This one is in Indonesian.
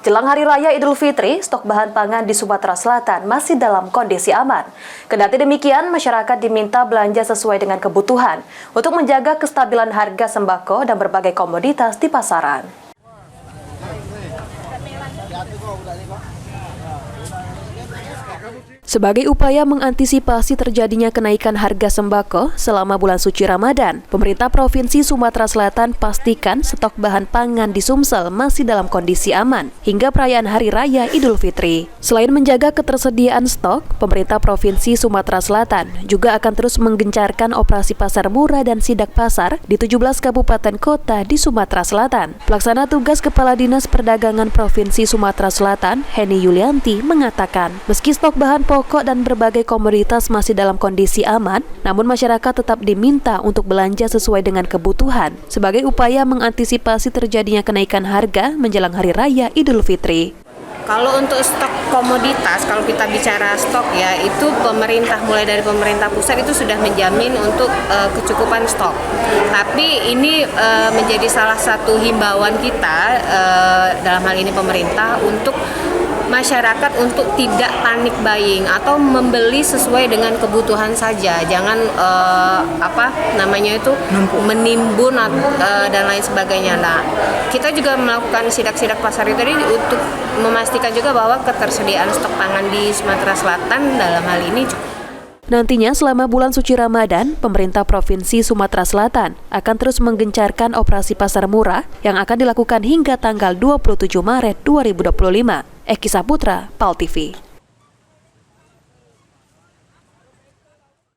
Jelang Hari Raya Idul Fitri, stok bahan pangan di Sumatera Selatan masih dalam kondisi aman. Kendati demikian, masyarakat diminta belanja sesuai dengan kebutuhan untuk menjaga kestabilan harga sembako dan berbagai komoditas di pasaran. Sebagai upaya mengantisipasi terjadinya kenaikan harga sembako selama bulan suci Ramadan, pemerintah Provinsi Sumatera Selatan pastikan stok bahan pangan di Sumsel masih dalam kondisi aman hingga perayaan Hari Raya Idul Fitri. Selain menjaga ketersediaan stok, pemerintah Provinsi Sumatera Selatan juga akan terus menggencarkan operasi pasar murah dan sidak pasar di 17 kabupaten kota di Sumatera Selatan. Pelaksana tugas Kepala Dinas Perdagangan Provinsi Sumatera Selatan, Heni Yulianti, mengatakan, meski stok bahan pokok dan berbagai komoditas masih dalam kondisi aman, namun masyarakat tetap diminta untuk belanja sesuai dengan kebutuhan sebagai upaya mengantisipasi terjadinya kenaikan harga menjelang Hari Raya Idul Fitri. Kalau untuk stok komoditas, kalau kita bicara stok ya, itu pemerintah, mulai dari pemerintah pusat itu sudah menjamin untuk kecukupan stok. Tapi ini menjadi salah satu himbauan kita, dalam hal ini pemerintah, untuk masyarakat untuk tidak panik buying atau membeli sesuai dengan kebutuhan saja, jangan menimbun dan lain sebagainya. Nah, kita juga melakukan sidak-sidak pasar itu tadi untuk memastikan juga bahwa ketersediaan stok pangan di Sumatera Selatan dalam hal ini cukup. Nantinya selama bulan suci Ramadan, pemerintah Provinsi Sumatera Selatan akan terus menggencarkan operasi pasar murah yang akan dilakukan hingga tanggal 27 Maret 2025. Eki Saputra, PAL TV.